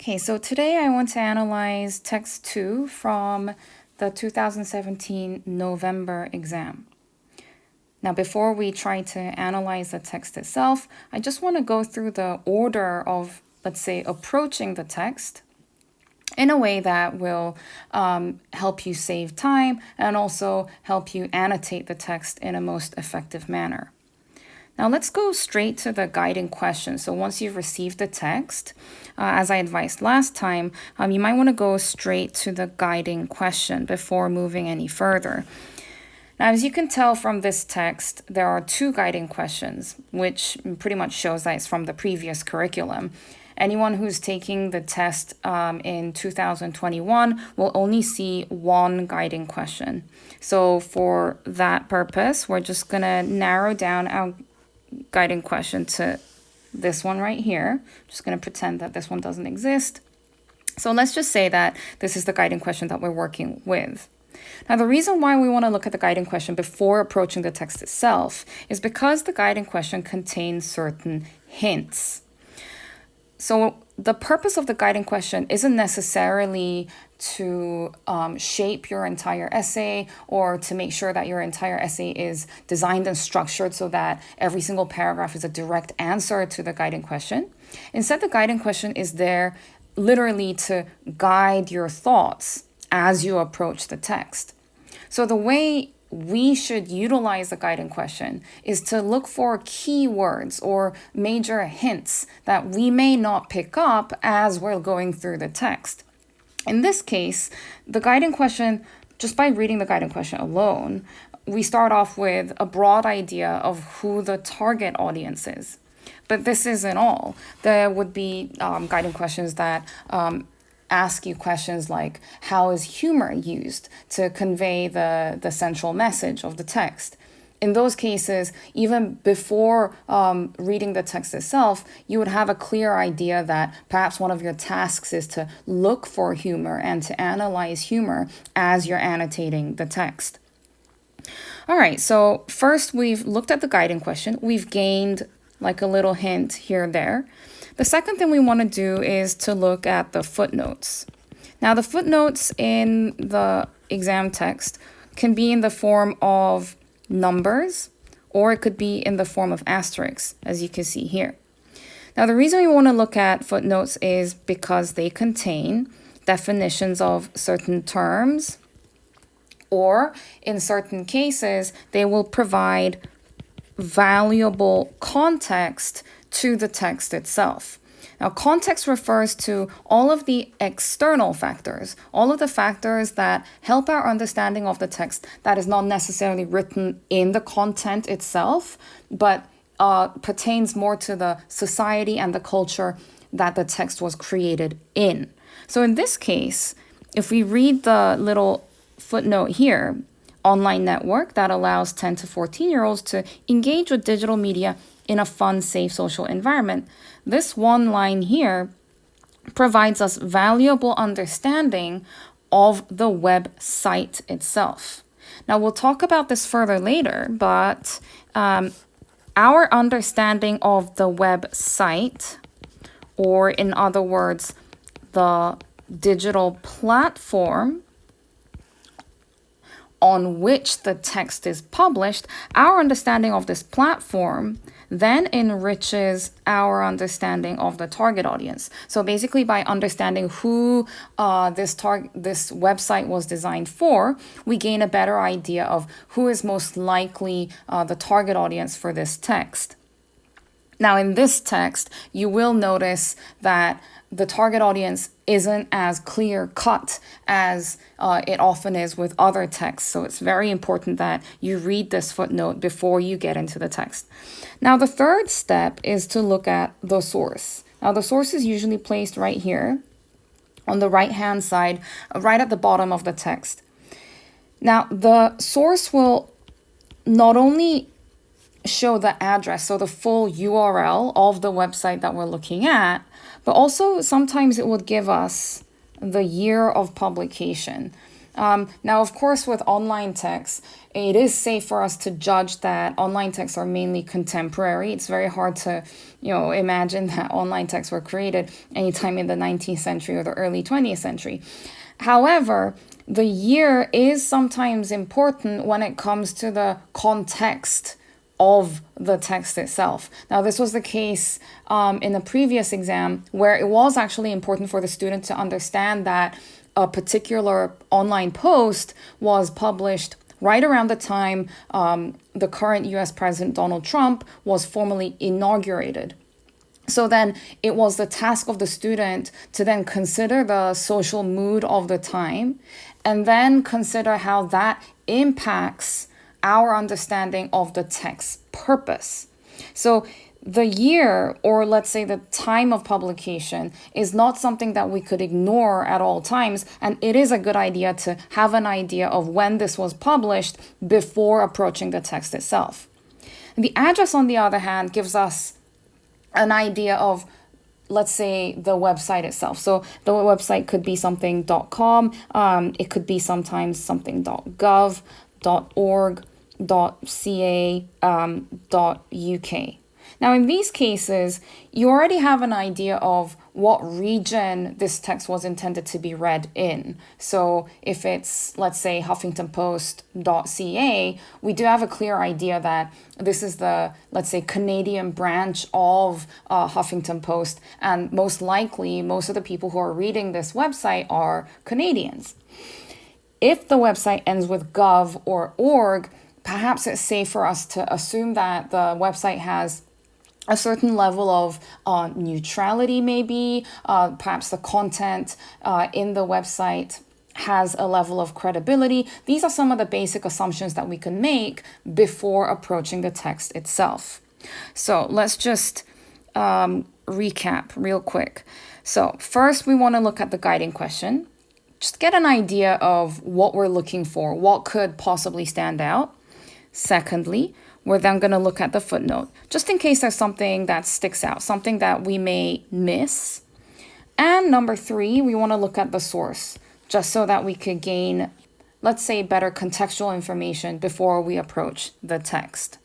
Okay, so today I want to analyze text 2 from the 2017 November exam. Now, before we try to analyze the text itself, I just want to go through the order of, let's say, approaching the text in a way that will help you save time and also help you annotate the text in a most effective manner. Now let's go straight to the guiding question. So once you've received the text, as I advised last time, you might want to go straight to the guiding question before moving any further. Now, as you can tell from this text, there are two guiding questions, which pretty much shows that it's from the previous curriculum. Anyone who's taking the test in 2021 will only see one guiding question. So for that purpose, we're just going to narrow down our guiding question to this one right here. Just going to pretend that this one doesn't exist. So let's just say that this is the guiding question that we're working with. Now, the reason why we want to look at the guiding question before approaching the text itself is because the guiding question contains certain hints. So the purpose of the guiding question isn't necessarily to shape your entire essay or to make sure that your entire essay is designed and structured so that every single paragraph is a direct answer to the guiding question. Instead, the guiding question is there literally to guide your thoughts as you approach the text. So the way we should utilize the guiding question is to look for keywords or major hints that we may not pick up as we're going through the text. In this case, the guiding question, just by reading the guiding question alone, we start off with a broad idea of who the target audience is. But this isn't all. There would be guiding questions that ask you questions like, how is humor used to convey the central message of the text? In those cases, even before reading the text itself, you would have a clear idea that perhaps one of your tasks is to look for humor and to analyze humor as you're annotating the text. All right, so first we've looked at the guiding question. We've gained like a little hint here and there. The second thing we want to do is to look at the footnotes. Now, the footnotes in the exam text can be in the form of numbers, or it could be in the form of asterisks, as you can see here. Now, the reason we want to look at footnotes is because they contain definitions of certain terms, or in certain cases, they will provide valuable context to the text itself. Now, context refers to all of the external factors, all of the factors that help our understanding of the text that is not necessarily written in the content itself, but pertains more to the society and the culture that the text was created in. So in this case, if we read the little footnote here, online network that allows 10 to 14-year-olds to engage with digital media in a fun, safe social environment. This one line here provides us valuable understanding of the website itself. Now, we'll talk about this further later, but our understanding of the website, or in other words, the digital platform on which the text is published, our understanding of this platform then enriches our understanding of the target audience. So basically, by understanding who this website was designed for, we gain a better idea of who is most likely the target audience for this text. Now, in this text, you will notice that the target audience isn't as clear-cut as it often is with other texts. So it's very important that you read this footnote before you get into the text. Now, the third step is to look at the source. Now, the source is usually placed right here on the right-hand side, right at the bottom of the text. Now, the source will not only show the address, so the full URL of the website that we're looking at, but also sometimes it would give us the year of publication. Now, of course, with online texts, it is safe for us to judge that online texts are mainly contemporary. It's very hard to, imagine that online texts were created anytime in the 19th century or the early 20th century. However, the year is sometimes important when it comes to the context of the text itself. Now, this was the case in a previous exam where it was actually important for the student to understand that a particular online post was published right around the time the current US President Donald Trump was formally inaugurated. So then it was the task of the student to then consider the social mood of the time and then consider how that impacts our understanding of the text's purpose. So the year, or let's say the time of publication, is not something that we could ignore at all times, and it is a good idea to have an idea of when this was published before approaching the text itself. The address, on the other hand, gives us an idea of, let's say, the website itself. So the website could be something .com, it could be sometimes something .gov, .org, .ca, .uk. Now, in these cases, you already have an idea of what region this text was intended to be read in. So if it's, let's say, huffingtonpost.ca, we do have a clear idea that this is the, let's say, Canadian branch of Huffington Post, and most likely, most of the people who are reading this website are Canadians. If the website ends with .gov or .org, perhaps it's safe for us to assume that the website has a certain level of neutrality, maybe. Perhaps the content in the website has a level of credibility. These are some of the basic assumptions that we can make before approaching the text itself. So let's just recap real quick. So first, we want to look at the guiding question. Just get an idea of what we're looking for, what could possibly stand out. Secondly, we're then going to look at the footnote, just in case there's something that sticks out, something that we may miss. And number 3, we want to look at the source, just so that we could gain, let's say, better contextual information before we approach the text.